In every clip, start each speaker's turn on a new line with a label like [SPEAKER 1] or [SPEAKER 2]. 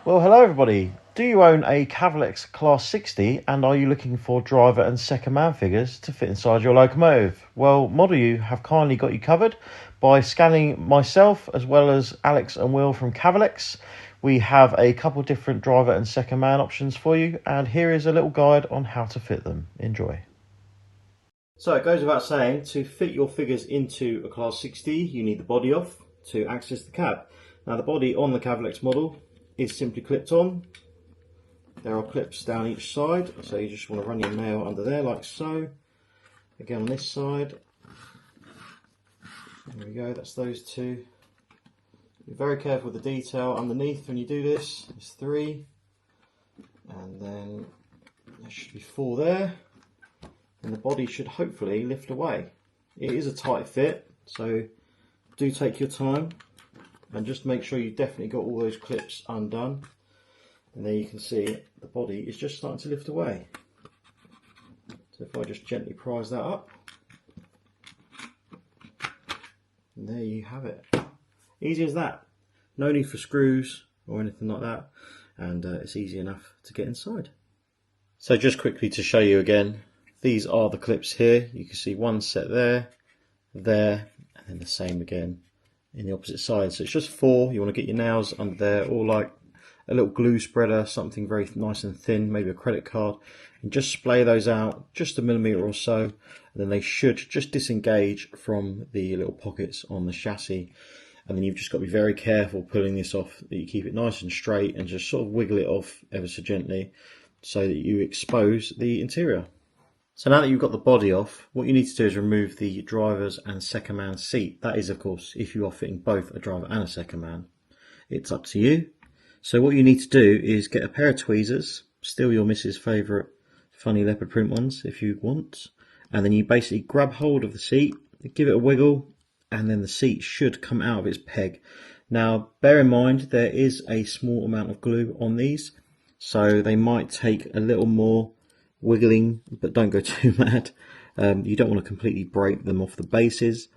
[SPEAKER 1] Well, hello everybody. Do you own a Cavalex Class 60 and are you looking for driver and second man figures to fit inside your locomotive? Well, ModelU have kindly got you covered by scanning myself as well as Alex and Will from Cavalex. We have a couple different driver and second man options for you, and here is a little guide on how to fit them. Enjoy. So it goes without saying, to fit your figures into a Class 60 you need the body off to access the cab. Now the body on the Cavalex model is simply clipped on. There are clips down each side, so you just want to run your nail under there like so. Again on this side, there we go, that's those two. Be very careful with the detail underneath when you do this. There's 3, and then there should be 4 there, and the body should hopefully lift away. It is a tight fit, so do take your time and just make sure you've definitely got all those clips undone. And there you can see the body is just starting to lift away. So if I just gently prise that up, and there you have it. Easy as that. No need for screws or anything like that, and it's easy enough to get inside. So just quickly to show you again, these are the clips here. You can see one set there, there, and then the same again in the opposite side. So it's just 4. You want to get your nails under there, or like a little glue spreader, something very nice and thin, maybe a credit card, and just splay those out just a millimetre or so, and then they should just disengage from the little pockets on the chassis. And then you've just got to be very careful pulling this off, that you keep it nice and straight and just sort of wiggle it off ever so gently so that you expose the interior. So now that you've got the body off, what you need to do is remove the driver's and second man seat. That is, of course, if you are fitting both a driver and a second man. It's up to you. So what you need to do is get a pair of tweezers, steal your missus' favourite funny leopard print ones if you want, and then you basically grab hold of the seat, give it a wiggle, and then the seat should come out of its peg. Now bear in mind there is a small amount of glue on these, so they might take a little more wiggling, but don't go too mad. You don't want to completely break them off the bases,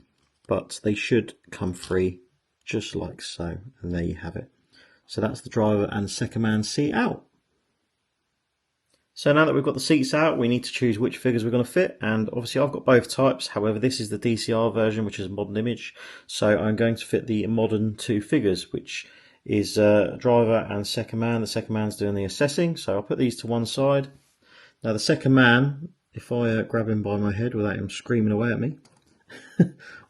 [SPEAKER 1] but they should come free just like so, and there you have it. So that's the driver and second man seat out. So now that we've got the seats out, we need to choose which figures we're going to fit, and obviously I've got both types. However, this is the DCR version, which is a modern image, so I'm going to fit the modern 2 figures, which is driver and second man. The second man's doing the assessing, so I'll put these to one side. Now the second man, if I grab him by my head without him screaming away at me,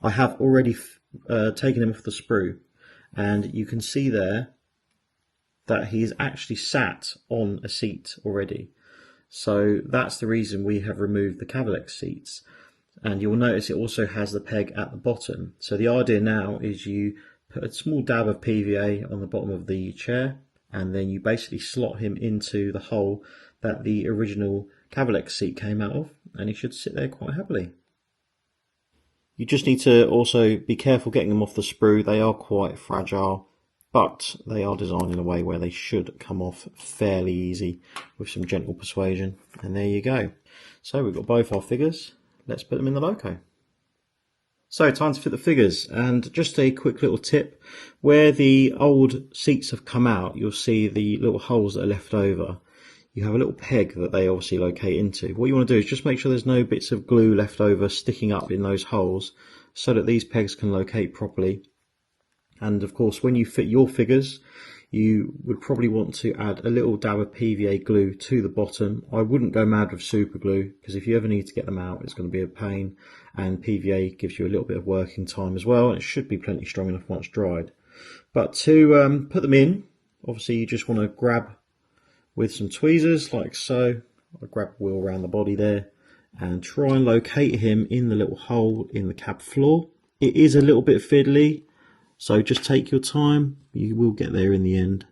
[SPEAKER 1] I have already taken him off the sprue, and you can see there that he's actually sat on a seat already. So that's the reason we have removed the Cavalex seats. And you'll notice it also has the peg at the bottom. So the idea now is you put a small dab of PVA on the bottom of the chair, and then you basically slot him into the hole that the original Cavalex seat came out of, and he should sit there quite happily. You just need to also be careful getting them off the sprue. They are quite fragile, but they are designed in a way where they should come off fairly easy with some gentle persuasion. And there you go. So we've got both our figures. Let's put them in the loco. So time to fit the figures, and just a quick little tip. Where the old seats have come out, you'll see the little holes that are left over. You have a little peg that they obviously locate into. What you want to do is just make sure there's no bits of glue left over sticking up in those holes, so that these pegs can locate properly. And of course, when you fit your figures, you would probably want to add a little dab of PVA glue to the bottom. I wouldn't go mad with super glue, because if you ever need to get them out, it's going to be a pain, and PVA gives you a little bit of working time as well, and it should be plenty strong enough once dried. But to put them in, obviously you just want to grab with some tweezers like so. I grab Will around the body there and try and locate him in the little hole in the cab floor. It is a little bit fiddly, so just take your time, you will get there in the end.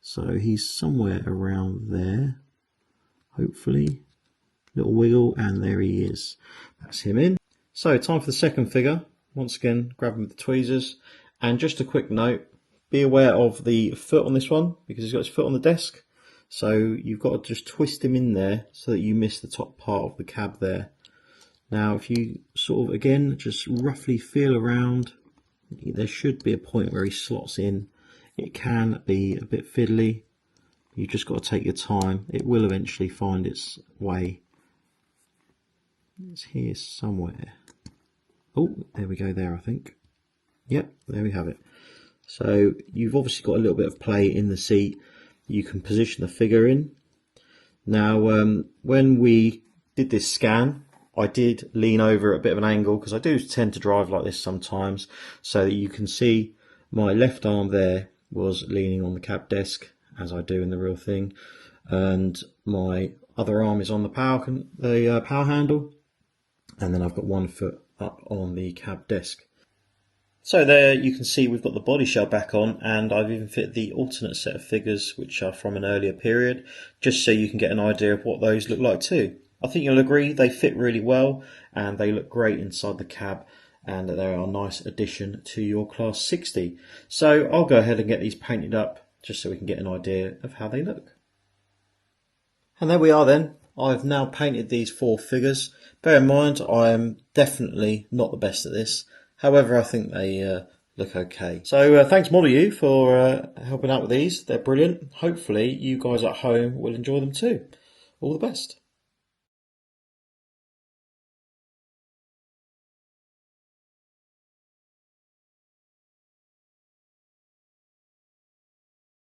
[SPEAKER 1] So he's somewhere around there, hopefully. Little wiggle, and there he is. That's him in. So time for the second figure. Once again, grab him with the tweezers. And just a quick note, be aware of the foot on this one, because he's got his foot on the desk. So you've got to just twist him in there so that you miss the top part of the cab there. Now if you sort of, again, just roughly feel around, there should be a point where he slots in. It can be a bit fiddly, You've just got to take your time. It will eventually find its way. It's here somewhere. Oh, there we go there, I think. Yep, there we have it. So you've obviously got a little bit of play in the seat. You can position the figure in. Now, when we did this scan, I did lean over at a bit of an angle because I do tend to drive like this sometimes, so that you can see my left arm there was leaning on the cab desk, as I do in the real thing, and my other arm is on the power handle, and then I've got one foot up on the cab desk. So there you can see we've got the body shell back on, and I've even fit the alternate set of figures which are from an earlier period, just so you can get an idea of what those look like too. I think you'll agree they fit really well and they look great inside the cab, and they are a nice addition to your Class 60. So I'll go ahead and get these painted up just so we can get an idea of how they look. And there we are then. I've now painted these 4 figures. Bear in mind, I am definitely not the best at this. However, I think they look okay. So thanks ModelU for helping out with these. They're brilliant. Hopefully you guys at home will enjoy them too. All the best.